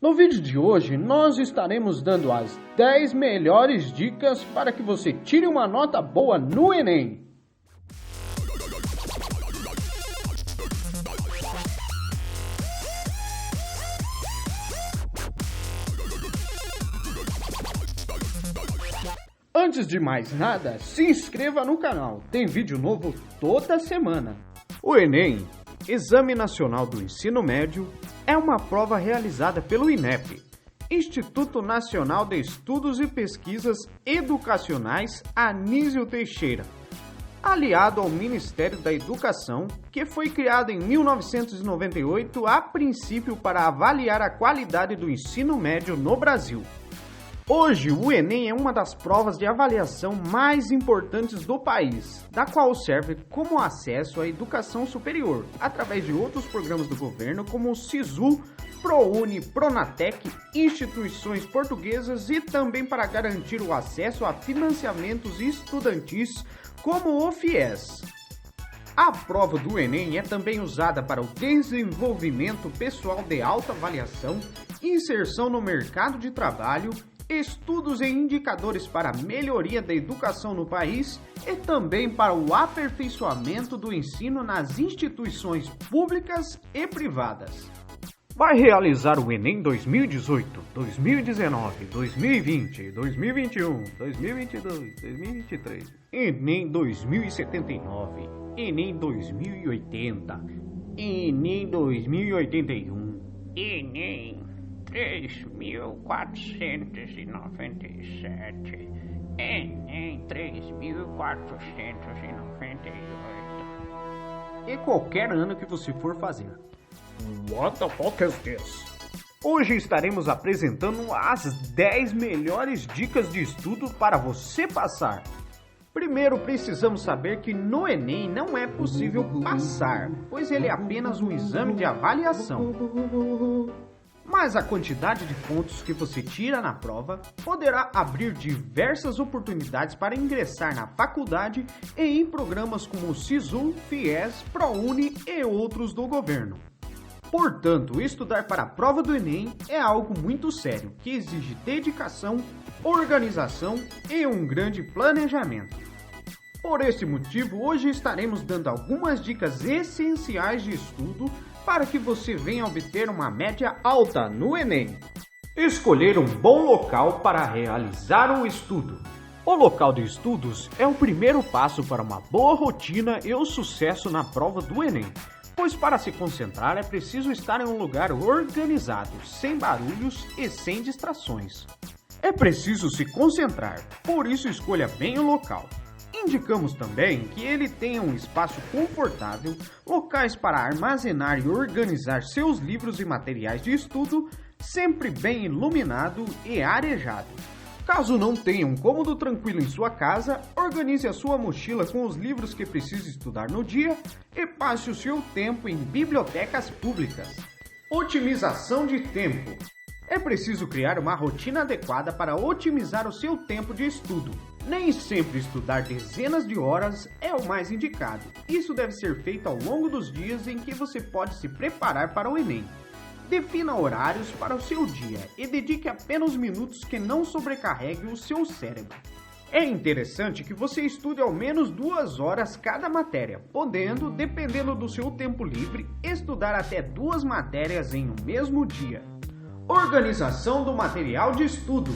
No vídeo de hoje, nós estaremos dando as 10 melhores dicas para que você tire uma nota boa no Enem. Antes de mais nada, se inscreva no canal, tem vídeo novo toda semana. O Enem, Exame Nacional do Ensino Médio, é uma prova realizada pelo INEP, Instituto Nacional de Estudos e Pesquisas Educacionais Anísio Teixeira, aliado ao Ministério da Educação, que foi criado em 1998 a princípio para avaliar a qualidade do ensino médio no Brasil. Hoje, o Enem é uma das provas de avaliação mais importantes do país, da qual serve como acesso à educação superior, através de outros programas do governo como o SISU, ProUni, Pronatec, instituições portuguesas e também para garantir o acesso a financiamentos estudantis como o FIES. A prova do Enem é também usada para o desenvolvimento pessoal de alta avaliação, inserção no mercado de trabalho, estudos e indicadores para a melhoria da educação no país e também para o aperfeiçoamento do ensino nas instituições públicas e privadas. Vai realizar o Enem 2018, 2019, 2020, 2021, 2022, 2023, Enem 2079, Enem 2080, Enem 2081, Enem 3.497, Enem 3.498 e qualquer ano que você for fazer. What the fuck is this? Hoje estaremos apresentando as 10 melhores dicas de estudo para você passar. Primeiro precisamos saber que no Enem não é possível passar, pois ele é apenas um exame de avaliação. Mas a quantidade de pontos que você tira na prova poderá abrir diversas oportunidades para ingressar na faculdade e em programas como o SISU, FIES, ProUni e outros do governo. Portanto, estudar para a prova do Enem é algo muito sério, que exige dedicação, organização e um grande planejamento. Por esse motivo, hoje estaremos dando algumas dicas essenciais de estudo para que você venha obter uma média alta no Enem. Escolher um bom local para realizar o estudo. O local de estudos é o primeiro passo para uma boa rotina e o sucesso na prova do Enem, pois para se concentrar é preciso estar em um lugar organizado, sem barulhos e sem distrações. É preciso se concentrar, por isso escolha bem o local. Indicamos também que ele tenha um espaço confortável, locais para armazenar e organizar seus livros e materiais de estudo, sempre bem iluminado e arejado. Caso não tenha um cômodo tranquilo em sua casa, organize a sua mochila com os livros que precisa estudar no dia e passe o seu tempo em bibliotecas públicas. Otimização de tempo. É preciso criar uma rotina adequada para otimizar o seu tempo de estudo. Nem sempre estudar dezenas de horas é o mais indicado. Isso deve ser feito ao longo dos dias em que você pode se preparar para o Enem. Defina horários para o seu dia e dedique apenas minutos que não sobrecarreguem o seu cérebro. É interessante que você estude ao menos 2 horas cada matéria, podendo, dependendo do seu tempo livre, estudar até 2 matérias em um mesmo dia. Organização do material de estudo.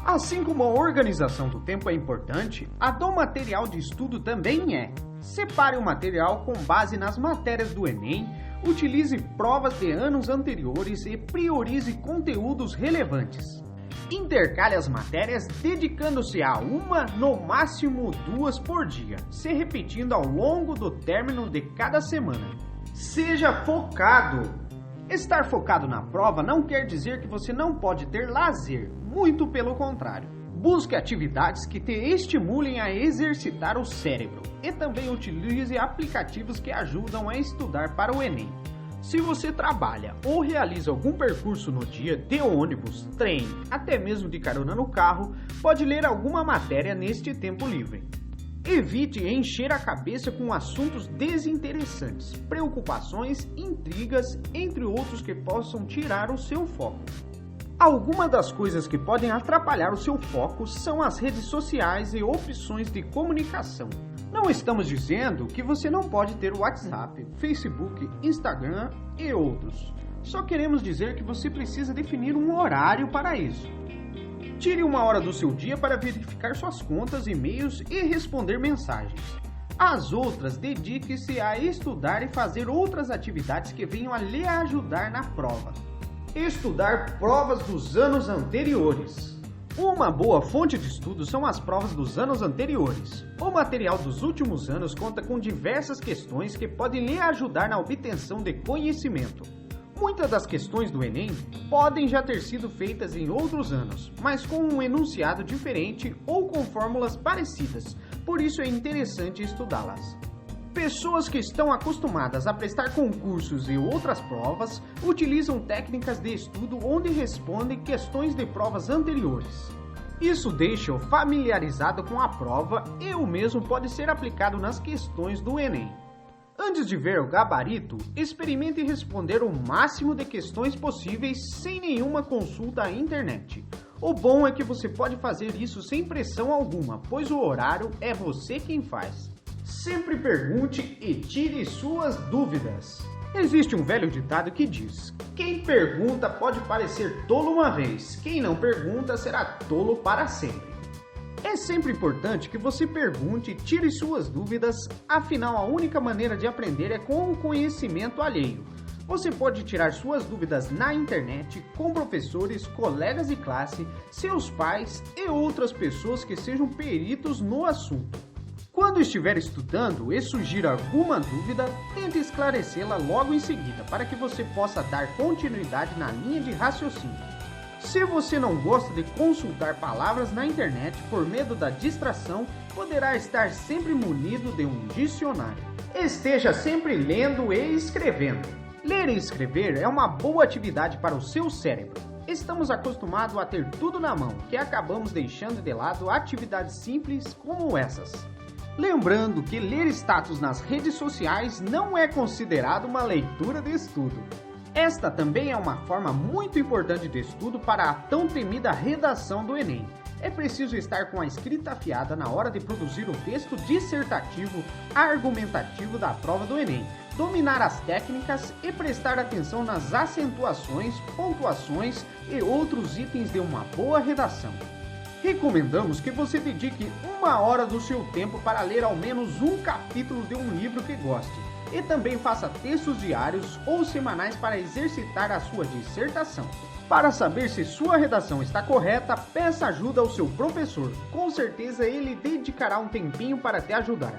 Assim como a organização do tempo é importante, a do material de estudo também é. Separe o material com base nas matérias do Enem, utilize provas de anos anteriores e priorize conteúdos relevantes. Intercale as matérias dedicando-se a uma, no máximo 2 por dia, se repetindo ao longo do término de cada semana. Seja focado! Estar focado na prova não quer dizer que você não pode ter lazer, muito pelo contrário. Busque atividades que te estimulem a exercitar o cérebro e também utilize aplicativos que ajudam a estudar para o Enem. Se você trabalha ou realiza algum percurso no dia de ônibus, trem, até mesmo de carona no carro, pode ler alguma matéria neste tempo livre. Evite encher a cabeça com assuntos desinteressantes, preocupações, intrigas, entre outros que possam tirar o seu foco. Algumas das coisas que podem atrapalhar o seu foco são as redes sociais e opções de comunicação. Não estamos dizendo que você não pode ter o WhatsApp, Facebook, Instagram e outros. Só queremos dizer que você precisa definir um horário para isso. Tire uma hora do seu dia para verificar suas contas, e-mails e responder mensagens. As outras, dedique-se a estudar e fazer outras atividades que venham a lhe ajudar na prova. Estudar provas dos anos anteriores. Uma boa fonte de estudo são as provas dos anos anteriores. O material dos últimos anos conta com diversas questões que podem lhe ajudar na obtenção de conhecimento. Muitas das questões do Enem podem já ter sido feitas em outros anos, mas com um enunciado diferente ou com fórmulas parecidas, por isso é interessante estudá-las. Pessoas que estão acostumadas a prestar concursos e outras provas utilizam técnicas de estudo onde respondem questões de provas anteriores. Isso deixa-o familiarizado com a prova e o mesmo pode ser aplicado nas questões do Enem. Antes de ver o gabarito, experimente responder o máximo de questões possíveis sem nenhuma consulta à internet. O bom é que você pode fazer isso sem pressão alguma, pois o horário é você quem faz. Sempre pergunte e tire suas dúvidas. Existe um velho ditado que diz: quem pergunta pode parecer tolo uma vez, quem não pergunta será tolo para sempre. É sempre importante que você pergunte e tire suas dúvidas, afinal a única maneira de aprender é com o conhecimento alheio. Você pode tirar suas dúvidas na internet, com professores, colegas de classe, seus pais e outras pessoas que sejam peritos no assunto. Quando estiver estudando e surgir alguma dúvida, tente esclarecê-la logo em seguida, para que você possa dar continuidade na linha de raciocínio. Se você não gosta de consultar palavras na internet por medo da distração, poderá estar sempre munido de um dicionário. Esteja sempre lendo e escrevendo. Ler e escrever é uma boa atividade para o seu cérebro. Estamos acostumados a ter tudo na mão, que acabamos deixando de lado atividades simples como essas. Lembrando que ler status nas redes sociais não é considerado uma leitura de estudo. Esta também é uma forma muito importante de estudo para a tão temida redação do Enem. É preciso estar com a escrita afiada na hora de produzir o texto dissertativo argumentativo da prova do Enem, dominar as técnicas e prestar atenção nas acentuações, pontuações e outros itens de uma boa redação. Recomendamos que você dedique 1 hora do seu tempo para ler ao menos um capítulo de um livro que goste e também faça textos diários ou semanais para exercitar a sua dissertação. Para saber se sua redação está correta, peça ajuda ao seu professor. Com certeza ele dedicará um tempinho para te ajudar.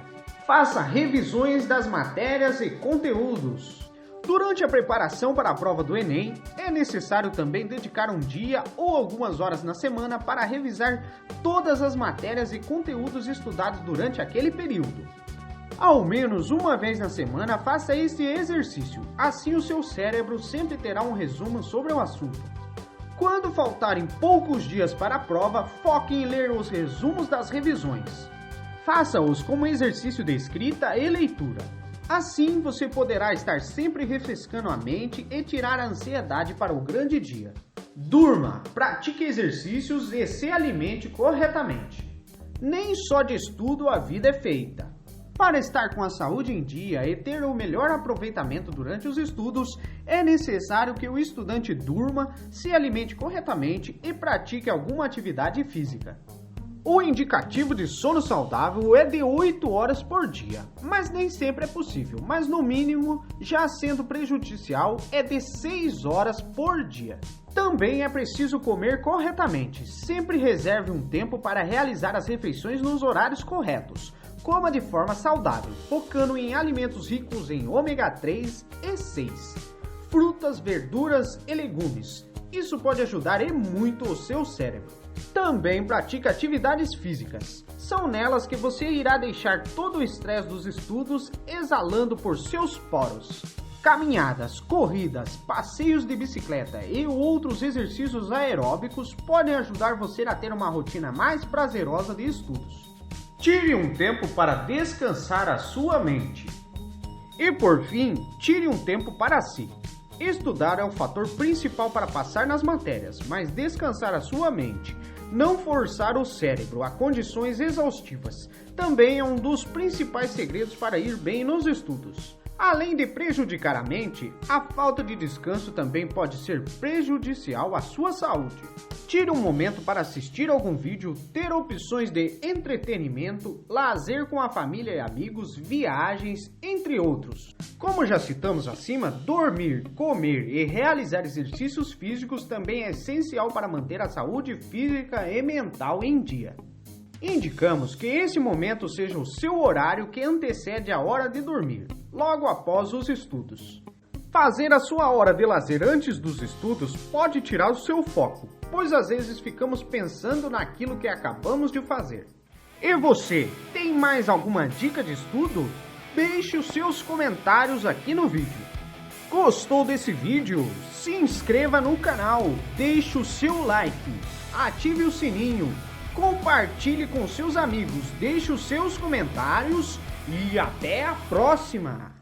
Faça revisões das matérias e conteúdos. Durante a preparação para a prova do Enem, é necessário também dedicar um dia ou algumas horas na semana para revisar todas as matérias e conteúdos estudados durante aquele período. Ao menos uma vez na semana, faça esse exercício, assim o seu cérebro sempre terá um resumo sobre o assunto. Quando faltarem poucos dias para a prova, foque em ler os resumos das revisões. Faça-os como exercício de escrita e leitura. Assim, você poderá estar sempre refrescando a mente e tirar a ansiedade para o grande dia. Durma, pratique exercícios e se alimente corretamente. Nem só de estudo a vida é feita. Para estar com a saúde em dia e ter o melhor aproveitamento durante os estudos, é necessário que o estudante durma, se alimente corretamente e pratique alguma atividade física. O indicativo de sono saudável é de 8 horas por dia, mas nem sempre é possível, mas no mínimo, já sendo prejudicial, é de 6 horas por dia. Também é preciso comer corretamente, sempre reserve um tempo para realizar as refeições nos horários corretos. Coma de forma saudável, focando em alimentos ricos em ômega 3 e 6, frutas, verduras e legumes. Isso pode ajudar e muito o seu cérebro. Também pratique atividades físicas. São nelas que você irá deixar todo o estresse dos estudos exalando por seus poros. Caminhadas, corridas, passeios de bicicleta e outros exercícios aeróbicos podem ajudar você a ter uma rotina mais prazerosa de estudos. Tire um tempo para descansar a sua mente. E por fim, tire um tempo para si. Estudar é o fator principal para passar nas matérias, mas descansar a sua mente, não forçar o cérebro a condições exaustivas, também é um dos principais segredos para ir bem nos estudos. Além de prejudicar a mente, a falta de descanso também pode ser prejudicial à sua saúde. Tire um momento para assistir algum vídeo, ter opções de entretenimento, lazer com a família e amigos, viagens, entre outros. Como já citamos acima, dormir, comer e realizar exercícios físicos também é essencial para manter a saúde física e mental em dia. Indicamos que esse momento seja o seu horário que antecede a hora de dormir, logo após os estudos. Fazer a sua hora de lazer antes dos estudos pode tirar o seu foco, pois às vezes ficamos pensando naquilo que acabamos de fazer. E você, tem mais alguma dica de estudo? Deixe os seus comentários aqui no vídeo. Gostou desse vídeo? Se inscreva no canal, deixe o seu like, ative o sininho, compartilhe com seus amigos, deixe os seus comentários e até a próxima!